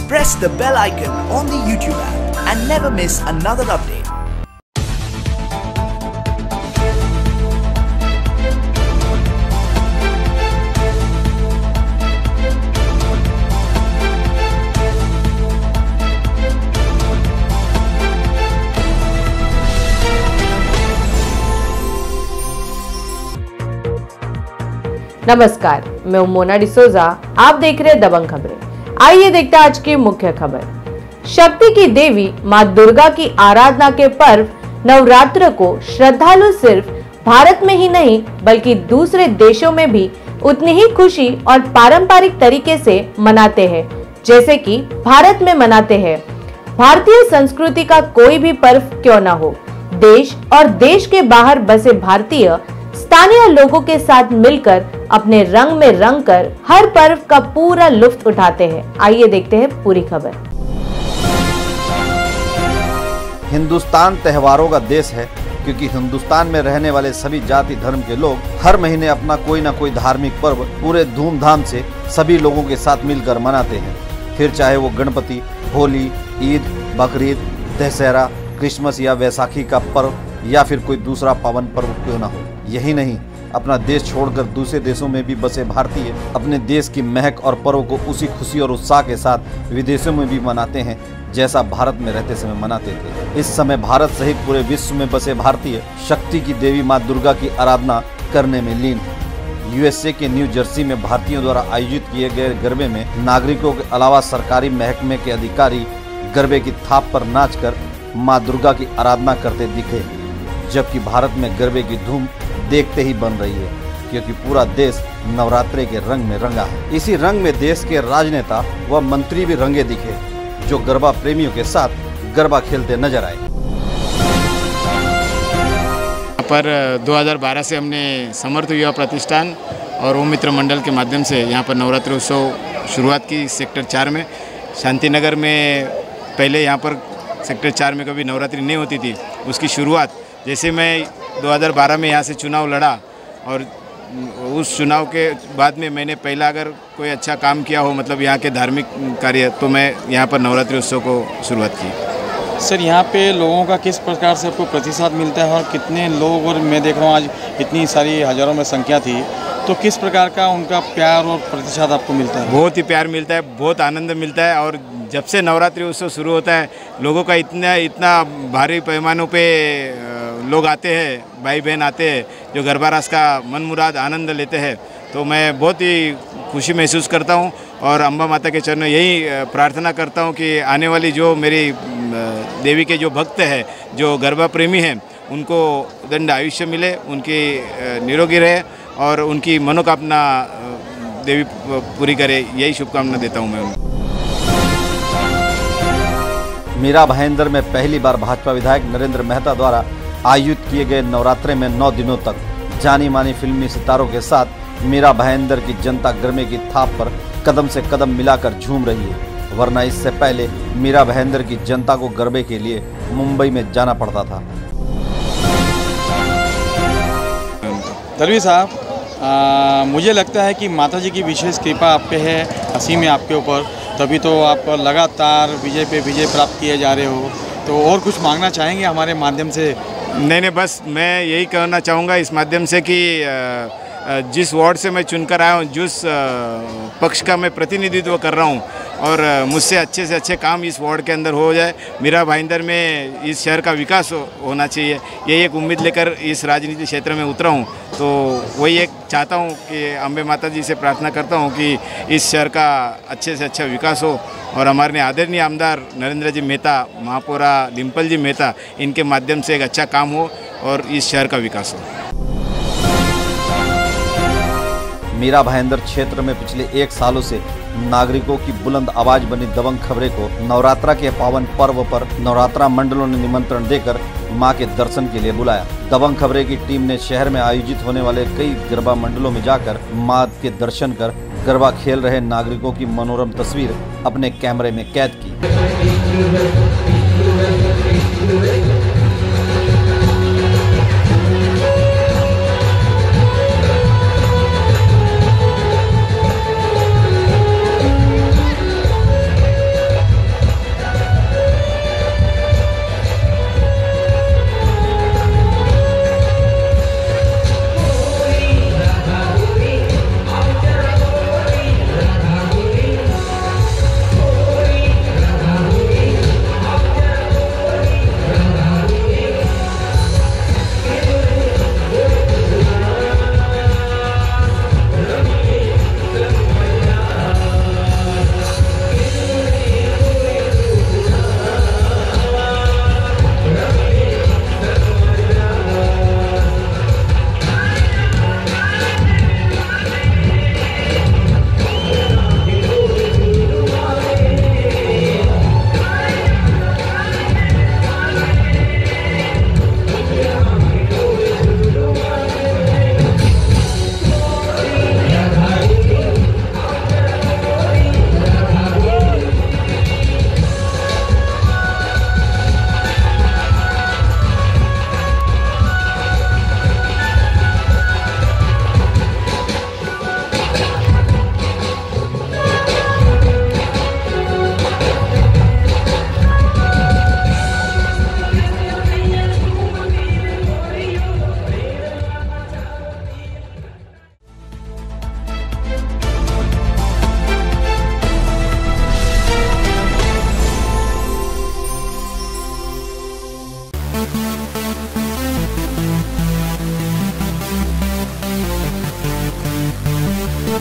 Press the bell icon on the YouTube app and never miss another update. नमस्कार, मैं हूं मोना डिसोजा। आप देख रहे हैं दबंग खबरें। आइए देखते हैं आज की मुख्य खबर। शक्ति की देवी मां दुर्गा की आराधना के पर्व नवरात्र को श्रद्धालु सिर्फ भारत में ही नहीं बल्कि दूसरे देशों में भी उतनी ही खुशी और पारंपरिक तरीके से मनाते हैं जैसे कि भारत में मनाते हैं। भारतीय संस्कृति का कोई भी पर्व क्यों ना हो, देश और देश के बाहर बसे भारतीय स्थानीय लोगों के साथ मिलकर अपने रंग में रंग कर हर पर्व का पूरा लुत्फ उठाते हैं। आइए देखते हैं पूरी खबर। हिंदुस्तान त्योहारों का देश है क्योंकि हिंदुस्तान में रहने वाले सभी जाति धर्म के लोग हर महीने अपना कोई ना कोई धार्मिक पर्व पूरे धूमधाम से सभी लोगों के साथ मिलकर मनाते हैं। फिर चाहे वो गणपति, होली, ईद, बकरीद, दशहरा, क्रिसमस या वैसाखी का पर्व या फिर कोई दूसरा पावन पर्व क्यों ना हो। यही नहीं, अपना देश छोड़कर दूसरे देशों में भी बसे भारतीय अपने देश की महक और पर्व को उसी खुशी और उत्साह के साथ विदेशों में भी मनाते हैं जैसा भारत में रहते समय मनाते थे। इस समय भारत सहित पूरे विश्व में बसे भारतीय शक्ति की देवी मां दुर्गा की आराधना करने में लीन है। यूएसए के न्यू जर्सी में भारतीयों द्वारा आयोजित किए गए गरबे में नागरिकों के अलावा सरकारी महकमे के अधिकारी गरबे की थाप पर नाचकर मां दुर्गा की आराधना करते दिखे, जबकि भारत में गरबे की धूम देखते ही बन रही है क्योंकि पूरा देश नवरात्रे के रंग में रंगा है। इसी रंग में देश के राजनेता व मंत्री भी रंगे दिखे जो गरबा प्रेमियों के साथ गरबा खेलते नजर आए। पर 2012 से हमने समर्थ युवा प्रतिष्ठान और ओम मित्र मंडल के माध्यम से यहाँ पर नवरात्रि उत्सव शुरुआत की सेक्टर 4 में। शांतिनगर में पहले यहाँ पर सेक्टर 4 में कभी नवरात्रि नहीं होती थी। उसकी शुरुआत जैसे मैं 2012 में यहाँ से चुनाव लड़ा और उस चुनाव के बाद में मैंने पहला अगर कोई अच्छा काम किया हो, मतलब यहाँ के धार्मिक कार्य, तो मैं यहाँ पर नवरात्रि उत्सव को शुरुआत की। सर, यहाँ पे लोगों का किस प्रकार से आपको प्रतिसाद मिलता है और कितने लोग, और मैं देख रहा हूँ आज इतनी सारी हज़ारों में संख्या थी, तो किस प्रकार का उनका प्यार और प्रतिसाद आपको मिलता है? बहुत ही प्यार मिलता है, बहुत आनंद मिलता है। और जब से नवरात्रि उत्सव शुरू होता है लोगों का इतना भारी पैमानों पे लोग आते हैं, भाई बहन आते हैं जो गरबा रास का मन मुराद आनंद लेते हैं, तो मैं बहुत ही खुशी महसूस करता हूँ। और अम्बा माता के चरणों यही प्रार्थना करता हूँ कि आने वाली जो मेरी देवी के जो भक्त हैं, जो गरबा प्रेमी हैं, उनको दंड आयुष्य मिले, उनकी निरोगी रहे और उनकी मनोकामना देवी पूरी करे, यही शुभकामना देता हूँ मैं उनको। मीरा भाईंदर में पहली बार भाजपा विधायक नरेंद्र मेहता द्वारा आयोजित किए गए नवरात्रे में 9 दिनों तक जानी मानी फिल्मी सितारों के साथ मीरा भाईंदर की जनता गरबे की थाप पर कदम से कदम मिलाकर झूम रही है, वरना इससे पहले मीरा भाईंदर की जनता को गरबे के लिए मुंबई में जाना पड़ता था। दलवी साहब, मुझे लगता है कि माता जी की विशेष कृपा आप पे है, असीम है आपके ऊपर, तभी तो आप लगातार विजय पे विजय प्राप्त किए जा रहे हो। तो और कुछ मांगना चाहेंगे हमारे माध्यम से? नहीं, बस मैं यही कहना चाहूँगा इस माध्यम से कि जिस वार्ड से मैं चुनकर आया हूँ, जिस पक्ष का मैं प्रतिनिधित्व कर रहा हूँ और मुझसे अच्छे से अच्छे काम इस वार्ड के अंदर हो जाए, मीरा भाईंदर में इस शहर का विकास होना चाहिए, यही एक उम्मीद लेकर इस राजनीति क्षेत्र में उतरा हूँ। तो वही एक चाहता हूँ कि अम्बे माता जी से प्रार्थना करता हूँ कि इस शहर का अच्छे से अच्छा विकास हो और हमारे आदरणीय आमदार नरेंद्र जी मेहता, महापौरा डिम्पल जी मेहता, इनके माध्यम से एक अच्छा काम हो और इस शहर का विकास हो। मीरा भाईंदर क्षेत्र में पिछले 1 सालों से नागरिकों की बुलंद आवाज बनी दबंग खबरें को नवरात्रा के पावन पर्व पर नवरात्रा मंडलों ने निमंत्रण देकर मां के दर्शन के लिए बुलाया। दबंग खबरें की टीम ने शहर में आयोजित होने वाले कई गरबा मंडलों में जाकर मां के दर्शन कर गरबा खेल रहे नागरिकों की मनोरम तस्वीर अपने कैमरे में कैद की।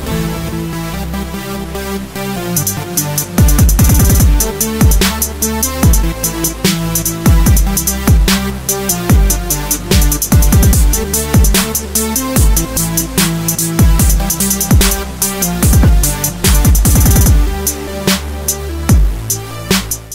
है।